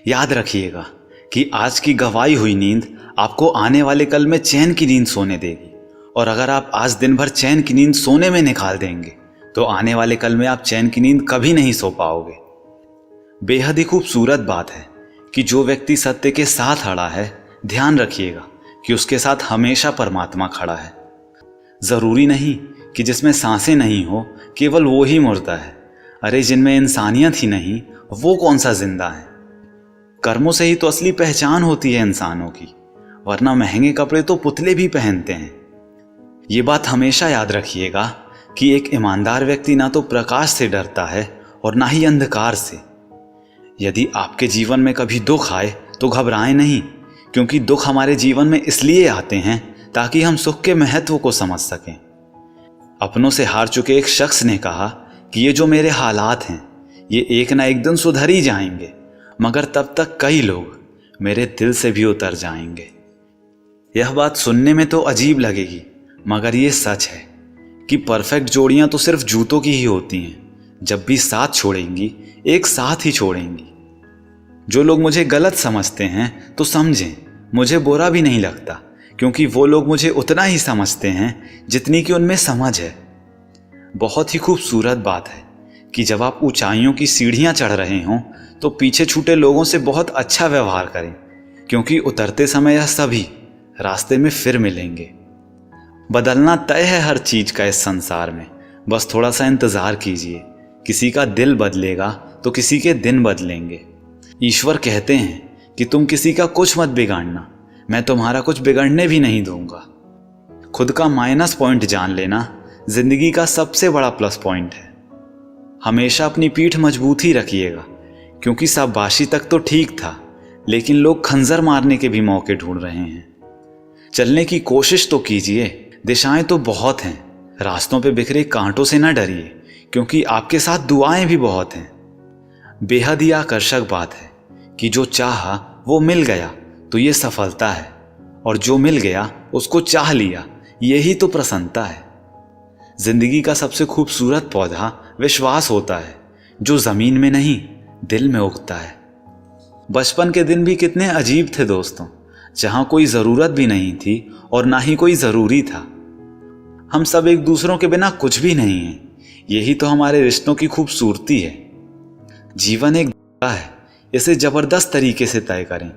याद रखिएगा कि आज की गंवाई हुई नींद आपको आने वाले कल में चैन की नींद सोने देगी, और अगर आप आज दिन भर चैन की नींद सोने में निकाल देंगे तो आने वाले कल में आप चैन की नींद कभी नहीं सो पाओगे। बेहद ही खूबसूरत बात है कि जो व्यक्ति सत्य के साथ खड़ा है, ध्यान रखिएगा कि उसके साथ हमेशा परमात्मा खड़ा है। जरूरी नहीं कि जिसमें सांसें नहीं हो केवल वो ही मुर्दा है। अरे जिनमें इंसानियत ही नहीं वो कौन सा जिंदा है। कर्मों से ही तो असली पहचान होती है इंसानों की, वरना महंगे कपड़े तो पुतले भी पहनते हैं। ये बात हमेशा याद रखिएगा कि एक ईमानदार व्यक्ति ना तो प्रकाश से डरता है और ना ही अंधकार से। यदि आपके जीवन में कभी दुख आए तो घबराएं नहीं, क्योंकि दुख हमारे जीवन में इसलिए आते हैं ताकि हम सुख के महत्व को समझ सकें। अपनों से हार चुके एक शख्स ने कहा कि ये जो मेरे हालात हैं ये एक ना एक दिन सुधर ही जाएंगे, मगर तब तक कई लोग मेरे दिल से भी उतर जाएंगे। यह बात सुनने में तो अजीब लगेगी, मगर ये सच है कि परफेक्ट जोड़ियां तो सिर्फ जूतों की ही होती हैं। जब भी साथ छोड़ेंगी एक साथ ही छोड़ेंगी। जो लोग मुझे गलत समझते हैं तो समझें, मुझे बुरा भी नहीं लगता, क्योंकि वो लोग मुझे उतना ही समझते हैं जितनी कि उनमें समझ है। बहुत ही खूबसूरत बात है कि जब आप ऊंचाइयों की सीढ़ियां चढ़ रहे हों तो पीछे छूटे लोगों से बहुत अच्छा व्यवहार करें, क्योंकि उतरते समय यह सभी रास्ते में फिर मिलेंगे। बदलना तय है हर चीज का इस संसार में, बस थोड़ा सा इंतजार कीजिए। किसी का दिल बदलेगा तो किसी के दिन बदलेंगे। ईश्वर कहते हैं कि तुम किसी का कुछ मत बिगाड़ना, मैं तुम्हारा कुछ बिगड़ने भी नहीं दूंगा। खुद का माइनस पॉइंट जान लेना जिंदगी का सबसे बड़ा प्लस पॉइंट है। हमेशा अपनी पीठ मजबूत ही रखिएगा, क्योंकि शाबाशी तक तो ठीक था, लेकिन लोग खंजर मारने के भी मौके ढूंढ रहे हैं। चलने की कोशिश तो कीजिए, दिशाएं तो बहुत हैं। रास्तों पे बिखरे कांटों से ना डरिए, क्योंकि आपके साथ दुआएं भी बहुत हैं। बेहद ही आकर्षक बात है कि जो चाहा वो मिल गया तो ये सफलता है, और जो मिल गया उसको चाह लिया, यही तो प्रसन्नता है। जिंदगी का सबसे खूबसूरत पौधा विश्वास होता है, जो जमीन में नहीं दिल में उगता है। बचपन के दिन भी कितने अजीब थे दोस्तों, जहां कोई जरूरत भी नहीं थी और ना ही कोई जरूरी था। हम सब एक दूसरों के बिना कुछ भी नहीं हैं, यही तो हमारे रिश्तों की खूबसूरती है। जीवन एक है, इसे जबरदस्त तरीके से तय करें।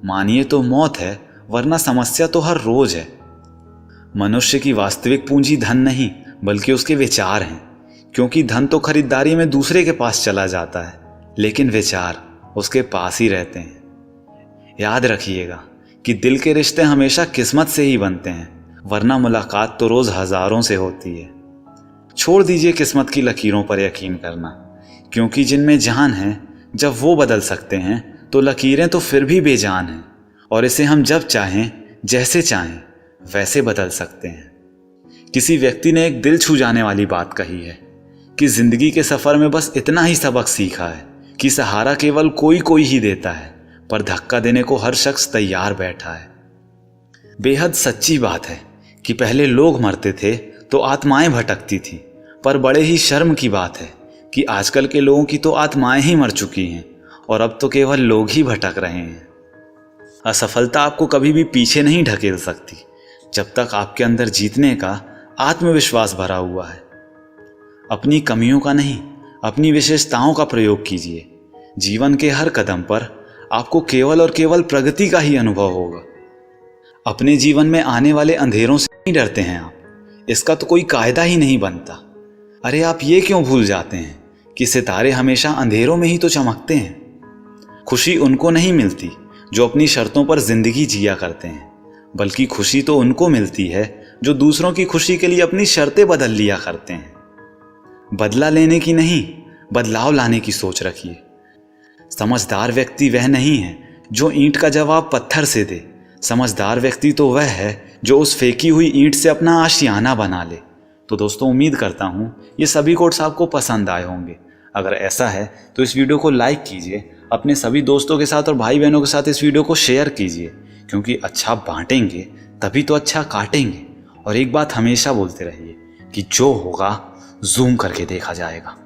मानिए तो मौत है, वरना समस्या तो हर रोज है। मनुष्य की वास्तविक पूंजी धन नहीं बल्कि उसके विचार हैं, क्योंकि धन तो खरीदारी में दूसरे के पास चला जाता है, लेकिन विचार उसके पास ही रहते हैं। याद रखिएगा कि दिल के रिश्ते हमेशा किस्मत से ही बनते हैं, वरना मुलाकात तो रोज हजारों से होती है। छोड़ दीजिए किस्मत की लकीरों पर यकीन करना, क्योंकि जिनमें जान है जब वो बदल सकते हैं तो लकीरें तो फिर भी बेजान हैं, और इसे हम जब चाहें जैसे चाहें वैसे बदल सकते हैं। किसी व्यक्ति ने एक दिल छू जाने वाली बात कही है कि जिंदगी के सफर में बस इतना ही सबक सीखा है कि सहारा केवल कोई कोई ही देता है, पर धक्का देने को हर शख्स तैयार बैठा है। बेहद सच्ची बात है कि पहले लोग मरते थे तो आत्माएं भटकती थी, पर बड़े ही शर्म की बात है कि आजकल के लोगों की तो आत्माएं ही मर चुकी हैं और अब तो केवल लोग ही भटक रहे हैं। असफलता आपको कभी भी पीछे नहीं ढकेल सकती जब तक आपके अंदर जीतने का आत्मविश्वास भरा हुआ है। अपनी कमियों का नहीं, अपनी विशेषताओं का प्रयोग कीजिए। जीवन के हर कदम पर आपको केवल और केवल प्रगति का ही अनुभव होगा। अपने जीवन में आने वाले अंधेरों से नहीं डरते हैं आप, इसका तो कोई कायदा ही नहीं बनता। अरे आप ये क्यों भूल जाते हैं कि सितारे हमेशा अंधेरों में ही तो चमकते हैं। खुशी उनको नहीं मिलती जो अपनी शर्तों पर जिंदगी जिया करते हैं, बल्कि खुशी तो उनको मिलती है जो दूसरों की खुशी के लिए अपनी शर्तें बदल लिया करते हैं। बदला लेने की नहीं, बदलाव लाने की सोच रखिए। समझदार व्यक्ति वह नहीं है जो ईंट का जवाब पत्थर से दे। समझदार व्यक्ति तो वह है जो उस फेंकी हुई ईंट से अपना आशियाना बना ले। तो दोस्तों, उम्मीद करता हूँ ये सभी कोट्स आपको पसंद आए होंगे। अगर ऐसा है तो इस वीडियो को लाइक कीजिए, अपने सभी दोस्तों के साथ और भाई बहनों के साथ इस वीडियो को शेयर कीजिए, क्योंकि अच्छा बांटेंगे तभी तो अच्छा काटेंगे। और एक बात हमेशा बोलते रहिए कि जो होगा जूम करके देखा जाएगा।